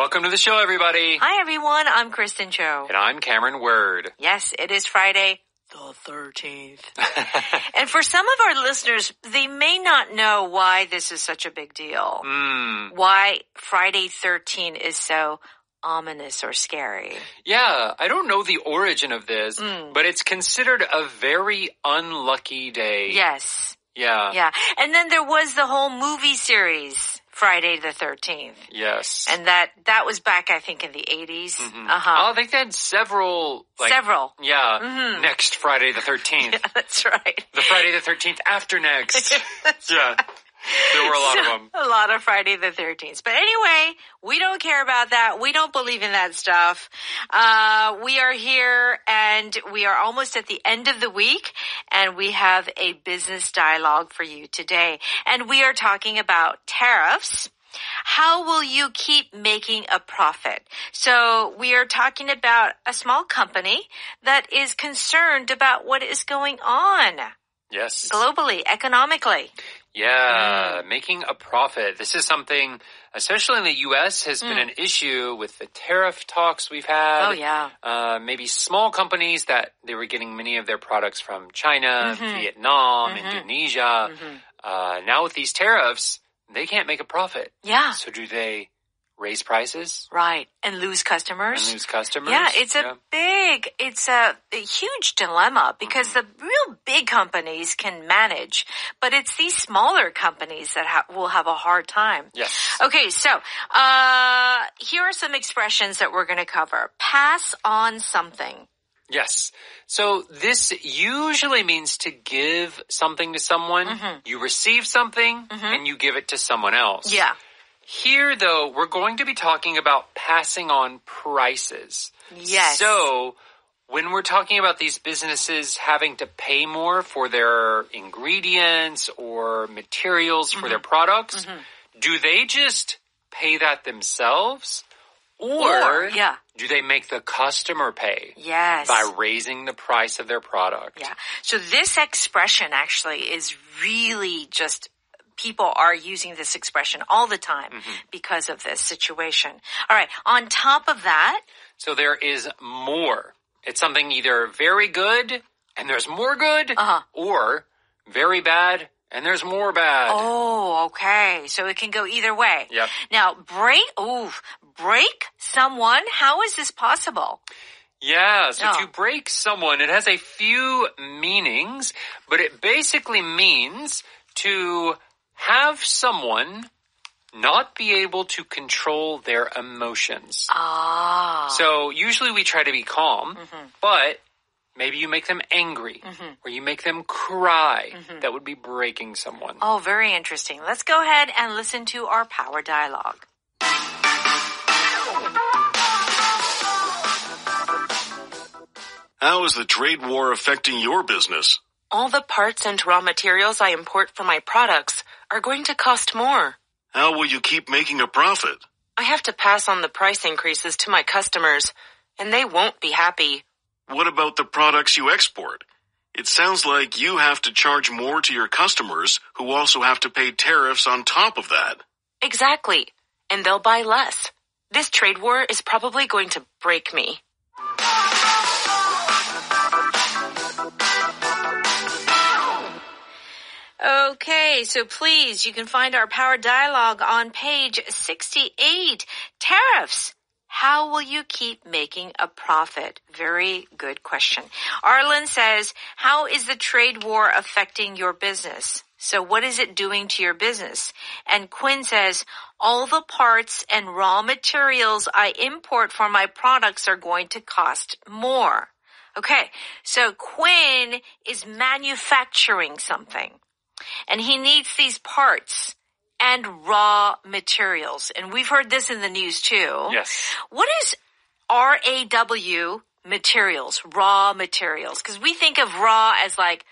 Welcome to the show, everybody. Hi, everyone. I'm Kristen Cho. And I'm Cameron Word. Yes, it is Friday, the 13th. And for some of our listeners, they may not know why this is such a big deal. Why Friday 13 is so ominous or scary. Yeah, I don't know the origin of this, but it's considered a very unlucky day. Yes. Yeah. Yeah. And then there was the whole movie series, Friday the 13th. Yes. And that was back, I think, in the 80s. I think they had several. Several. Yeah. Next Friday the 13th. Yeah, that's right. The Friday the 13th after next. That's right. There were a lot of them. A lot of Friday the 13th. But anyway, we don't care about that. We don't believe in that stuff. We are here and we are almost at the end of the week and we have a business dialogue for you today. And we are talking about tariffs. How will you keep making a profit? So we are talking about a small company that is concerned about what is going on. Yes. Globally, economically. Yeah, making a profit. This is something, especially in the U.S., has been an issue with the tariff talks we've had. Oh, yeah. Maybe small companies that they were getting many of their products from China, Vietnam, Indonesia. Now with these tariffs, they can't make a profit. Yeah. So do they raise prices? Right. And lose customers. Yeah, it's a huge dilemma because the real big companies can manage, but it's these smaller companies that will have a hard time. Yes. Okay, so here are some expressions that we're going to cover. Pass on something. Yes. So this usually means to give something to someone. You receive something and you give it to someone else. Yeah. Here, though, we're going to be talking about passing on prices. Yes. So, when we're talking about these businesses having to pay more for their ingredients or materials for their products, do they just pay that themselves? Or do they make the customer pay? Yes. By raising the price of their product? Yeah. So this expression actually is really just... People are using this expression all the time because of this situation. All right. On top of that. So there is more. It's something either very good and there's more good or very bad and there's more bad. Oh, okay. So it can go either way. Yep. Now, break someone. How is this possible? Yeah, so to break someone, it has a few meanings, but it basically means to have someone not be able to control their emotions. So usually we try to be calm, but maybe you make them angry or you make them cry. That would be breaking someone. Oh, very interesting. Let's go ahead and listen to our power dialogue. How is the trade war affecting your business? All the parts and raw materials I import for my products are going to cost more. How will you keep making a profit? I have to pass on the price increases to my customers, and they won't be happy. What about the products you export? It sounds like you have to charge more to your customers who also have to pay tariffs on top of that. Exactly. And they'll buy less. This trade war is probably going to break me. Okay, so please, you can find our power dialogue on page 68. Tariffs. How will you keep making a profit? Very good question. Arlen says, how is the trade war affecting your business? So what is it doing to your business? And Quinn says, all the parts and raw materials I import for my products are going to cost more. Okay, so Quinn is manufacturing something. And he needs these parts and raw materials. And we've heard this in the news too. Yes. What is RAW materials, raw materials? Because we think of raw as like,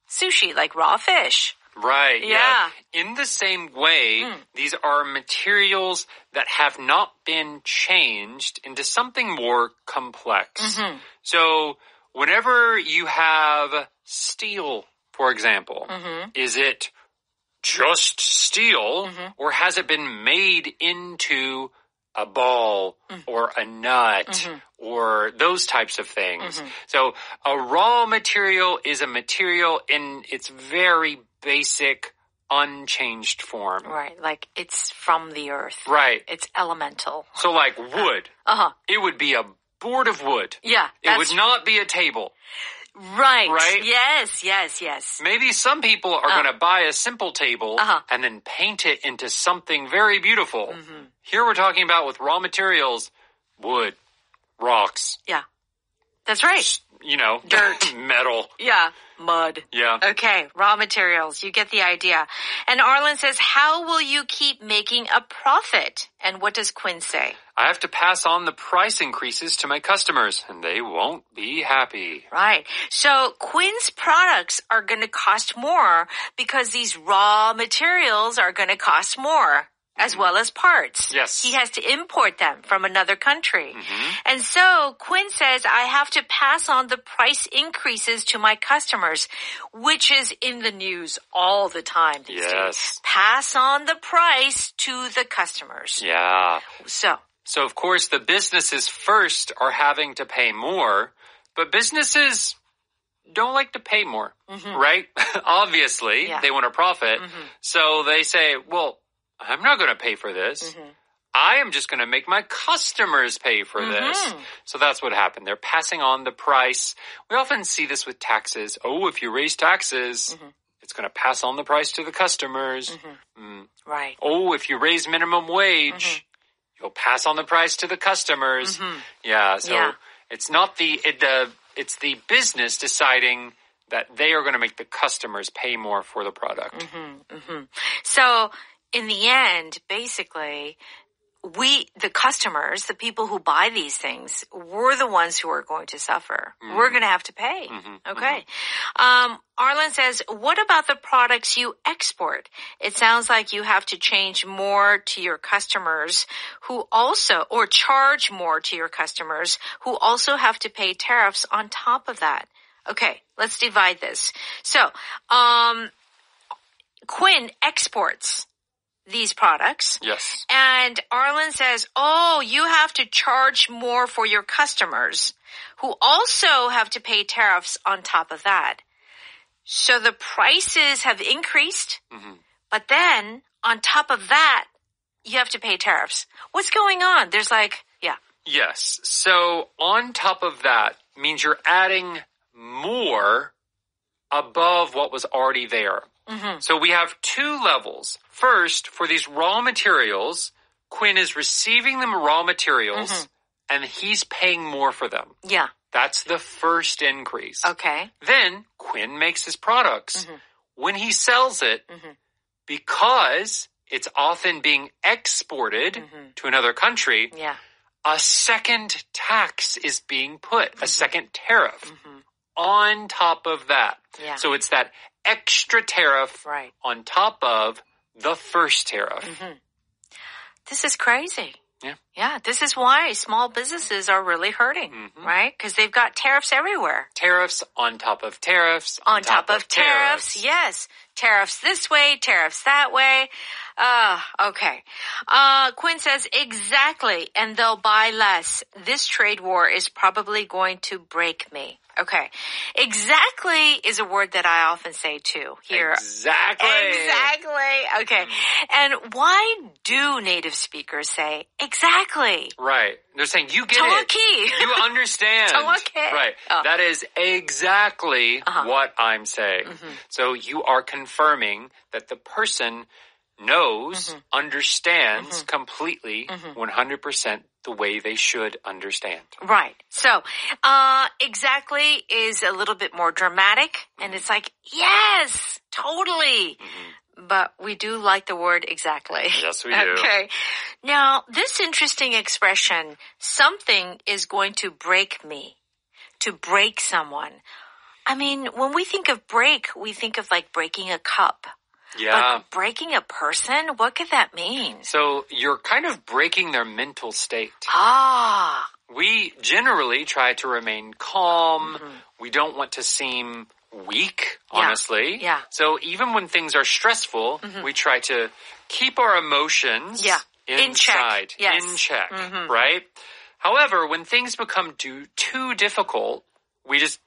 sushi, like raw fish. Right. Yeah. In the same way, these are materials that have not been changed into something more complex. So whenever you have steel, for example, is it just steel or has it been made into a ball or a nut or those types of things. So a raw material is a material in its very basic, unchanged form. Right, like it's from the earth. Right. It's elemental. So like wood. It would be a board of wood. Yeah. It would not be a table. Right. Right? Yes. Maybe some people are going to buy a simple table and then paint it into something very beautiful. Here we're talking about with raw materials, wood, rocks. Yeah. That's right. Dirt. Metal. Yeah. Mud. Yeah. Okay. Raw materials. You get the idea. And Arlen says, how will you keep making a profit? And what does Quinn say? I have to pass on the price increases to my customers, and they won't be happy. Right. So Quinn's products are going to cost more because these raw materials are going to cost more. As well as parts. Yes. He has to import them from another country. And so Quinn says, I have to pass on the price increases to my customers, which is in the news all the time these days. Pass on the price to the customers. Yeah. So of course, the businesses first are having to pay more, but businesses don't like to pay more, right? Obviously, they want a profit. So they say, well, I'm not going to pay for this. I am just going to make my customers pay for this. So that's what happened. They're passing on the price. We often see this with taxes. Oh, if you raise taxes, it's going to pass on the price to the customers. Right. Oh, if you raise minimum wage, you'll pass on the price to the customers. Yeah. So it's not it's the business deciding that they are going to make the customers pay more for the product. So in the end, basically, the customers, the people who buy these things, we're the ones who are going to suffer. We're going to have to pay. Okay. Arlen says, what about the products you export? It sounds like you have to change more to your customers or charge more to your customers who also have to pay tariffs on top of that. Okay, let's divide this. So, Quinn exports these products. Yes. And Arlen says, oh, you have to charge more for your customers who also have to pay tariffs on top of that. So the prices have increased, but then on top of that, you have to pay tariffs. What's going on? There's Yes. So on top of that means you're adding more above what was already there. So we have two levels. First, for these raw materials, Quinn is receiving them raw materials and he's paying more for them. Yeah. That's the first increase. Okay. Then Quinn makes his products. When he sells it, because it's often being exported to another country, a second tax is being put, a second tariff on top of that. Yeah. So it's that extra tariff on top of the first tariff. This is crazy. Yeah. Yeah, this is why small businesses are really hurting, right? Because they've got tariffs everywhere. Tariffs on top of tariffs. On top of tariffs, yes. Tariffs this way, tariffs that way. Okay. Quinn says, exactly, and they'll buy less. This trade war is probably going to break me. Okay. Exactly is a word that I often say too here. Exactly. Exactly. Okay. And why do native speakers say exactly? Right. They're saying, you get Talaki. it. You understand. Talaki. Right. That is exactly what I'm saying. So you are confirming that the person knows, understands completely, 100% the way they should understand. Right. So, exactly is a little bit more dramatic, and it's like, yes, totally. But we do like the word exactly. Yes, we do. Okay. Now, this interesting expression, something is going to break me, to break someone. I mean, when we think of break, we think of like breaking a cup. Yeah. But breaking a person, what could that mean? So you're kind of breaking their mental state. Ah. We generally try to remain calm. We don't want to seem weak, honestly. Yeah. So even when things are stressful, we try to keep our emotions inside, Yes. in check, right? However, when things become too difficult, we just,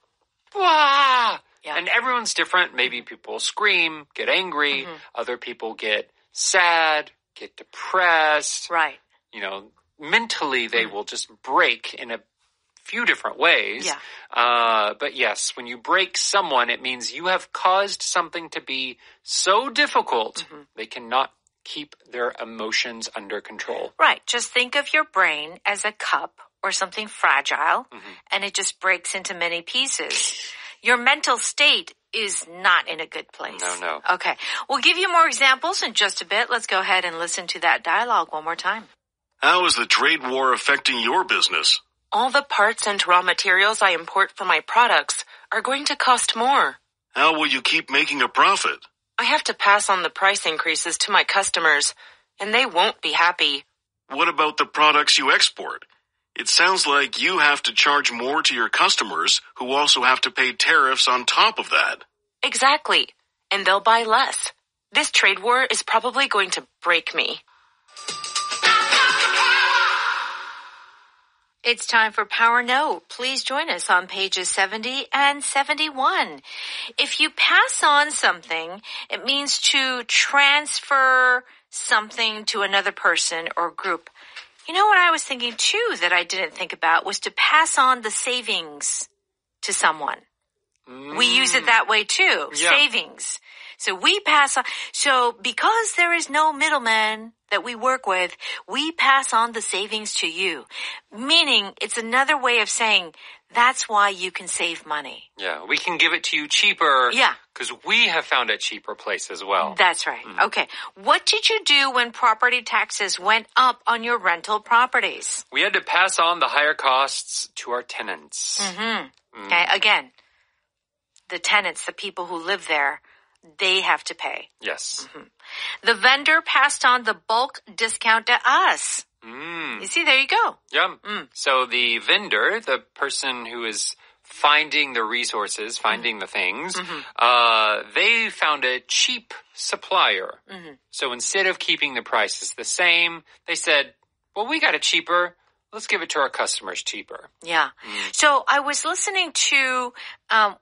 wah! Yeah. And everyone's different. Maybe people scream, get angry. Other people get sad, get depressed. Right. You know, mentally they will just break in a few different ways. Yeah. But yes, when you break someone, it means you have caused something to be so difficult they cannot keep their emotions under control. Right. Just think of your brain as a cup or something fragile, and it just breaks into many pieces. Your mental state is not in a good place. No. Okay. We'll give you more examples in just a bit. Let's go ahead and listen to that dialogue one more time. How is the trade war affecting your business? All the parts and raw materials I import for my products are going to cost more. How will you keep making a profit? I have to pass on the price increases to my customers, and they won't be happy. What about the products you export? It sounds like you have to charge more to your customers who also have to pay tariffs on top of that. Exactly. And they'll buy less. This trade war is probably going to break me. It's time for Power Note. Please join us on pages 70 and 71. If you pass on something, it means to transfer something to another person or group. You know what I was thinking too that I didn't think about was to pass on the savings to someone. We use it that way too. Yeah. Savings. So we pass on. So because there is no middleman that we work with, we pass on the savings to you. Meaning it's another way of saying that's why you can save money. Yeah, we can give it to you cheaper. Yeah. Because we have found a cheaper place as well. That's right. Okay. What did you do when property taxes went up on your rental properties? We had to pass on the higher costs to our tenants. Okay. Again, the tenants, the people who live there, they have to pay. Yes. The vendor passed on the bulk discount to us. You see, there you go. Yeah. So the vendor, the person who is finding the resources, finding the things, they found a cheap supplier. So instead of keeping the prices the same, they said, well, we got it cheaper. Let's give it to our customers cheaper. Yeah. So I was listening to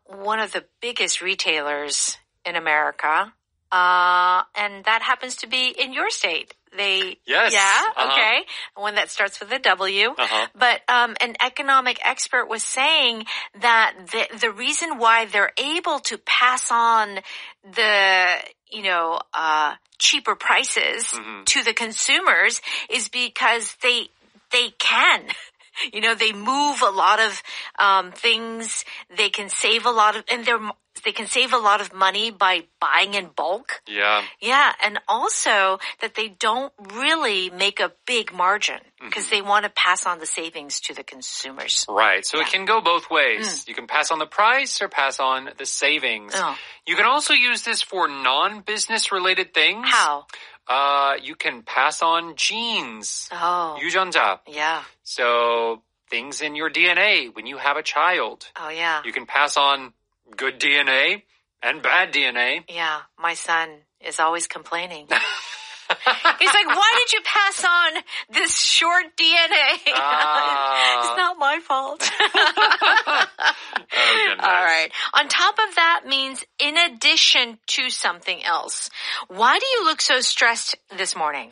one of the biggest retailers in America, and that happens to be in your state. Yes. Yeah, okay. One that starts with a W. But an economic expert was saying that the reason why they're able to pass on the, cheaper prices to the consumers is because they can. They move a lot of things. They can save a lot of, they can save a lot of money by buying in bulk. Yeah. Yeah, and also that they don't really make a big margin because they want to pass on the savings to the consumers. Right. So it can go both ways. You can pass on the price or pass on the savings. You can also use this for non-business related things. How? You can pass on genes. Oh. 유전자. Yeah. So things in your DNA when you have a child. Oh, yeah. You can pass on good DNA and bad DNA. Yeah. My son is always complaining. He's like, why did you pass on this short DNA? It's not my fault. Oh, goodness. All right. On top of that means in addition to something else. Why do you look so stressed this morning?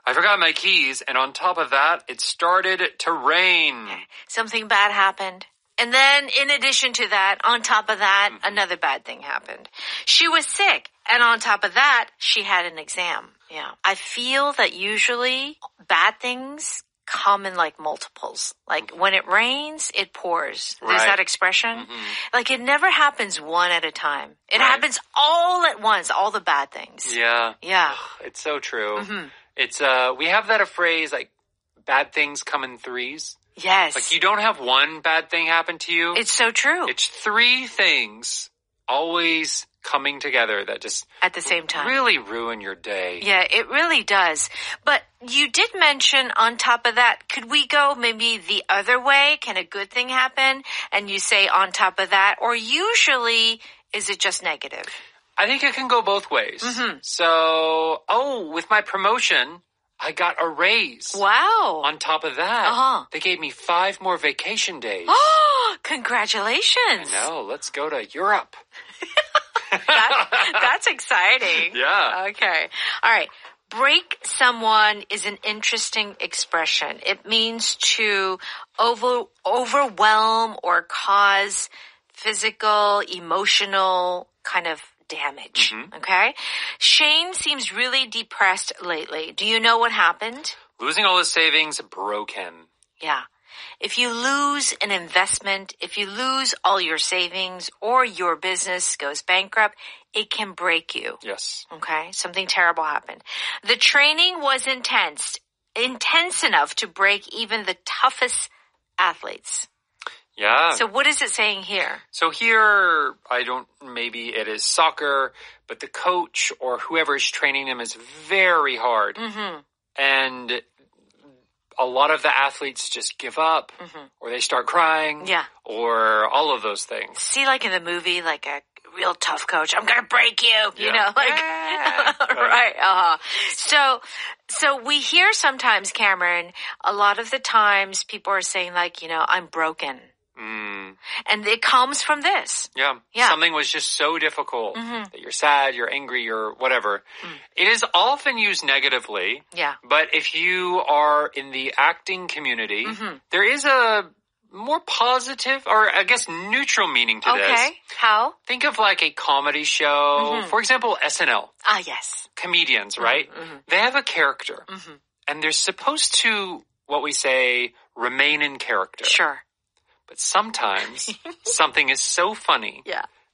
I forgot my keys, and on top of that, it started to rain. Something bad happened. And then in addition to that, on top of that, another bad thing happened. She was sick. And on top of that, she had an exam. Yeah. I feel that usually bad things come in like multiples. Like when it rains, it pours. There's that expression. Like it never happens one at a time. It happens all at once, all the bad things. Yeah. Yeah. It's so true. It's, we have that a phrase like bad things come in threes. Yes. Like you don't have one bad thing happen to you. It's so true. It's three things always coming together that just at the same time really ruin your day. Yeah, it really does. But you did mention on top of that, could we go maybe the other way? Can a good thing happen? And you say on top of that, or usually is it just negative? I think it can go both ways. So, with my promotion, I got a raise. Wow. On top of that, they gave me 5 more vacation days. Oh, congratulations. I know. Let's go to Europe. That's exciting. Yeah. Okay. All right. Break someone is an interesting expression. It means to overwhelm or cause physical, emotional kind of damage. Okay? Shane seems really depressed lately. Do you know what happened? Losing all his savings broke him. Yeah. If you lose an investment, if you lose all your savings or your business goes bankrupt, it can break you. Yes. Okay? Something terrible happened. The training was intense enough to break even the toughest athletes. Yeah. So what is it saying here? So here, maybe it is soccer, but the coach or whoever is training them is very hard. And a lot of the athletes just give up or they start crying or all of those things. See, like in the movie, like a real tough coach, I'm going to break you, you know, like, right. So we hear sometimes, Cameron, a lot of the times people are saying like, you know, I'm broken. And it comes from this. Yeah. Something was just so difficult that you're sad, you're angry, you're whatever. It is often used negatively. Yeah. But if you are in the acting community, there is a more positive or I guess neutral meaning to this. Okay. How? Think of like a comedy show. For example, SNL. Ah, yes. Comedians, right? They have a character. And they're supposed to, what we say, remain in character. Sure. But sometimes something is so funny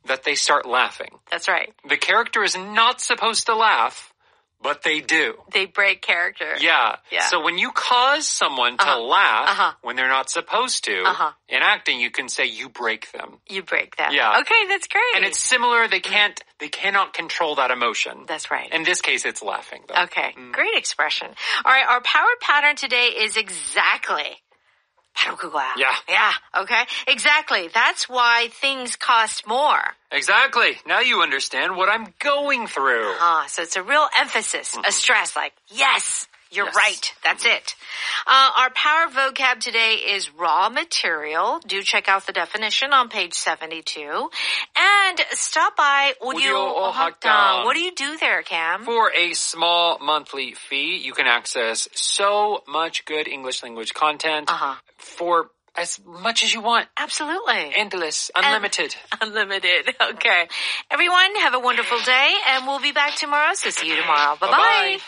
that they start laughing. That's right. The character is not supposed to laugh, but they do. They break character. Yeah. So when you cause someone to laugh when they're not supposed to, in acting you can say you break them. You break them. Yeah. Okay, that's great. And it's similar. They cannot control that emotion. That's right. In this case, it's laughing, though. Okay. Great expression. All right. Our power pattern today is exactly. 바로 그거야. Yeah. Okay. Exactly. That's why things cost more. Exactly. Now you understand what I'm going through. So it's a real emphasis, a stress, like, yes, you're right. That's it. Our power vocab today is raw material. Do check out the definition on page 72. And stop by Audio 어학당. What do you do there, Cam? For a small monthly fee, you can access so much good English language content for as much as you want. Absolutely. Endless. Unlimited. Unlimited. Okay. Everyone, have a wonderful day, and we'll be back tomorrow, so see you tomorrow. Bye-bye.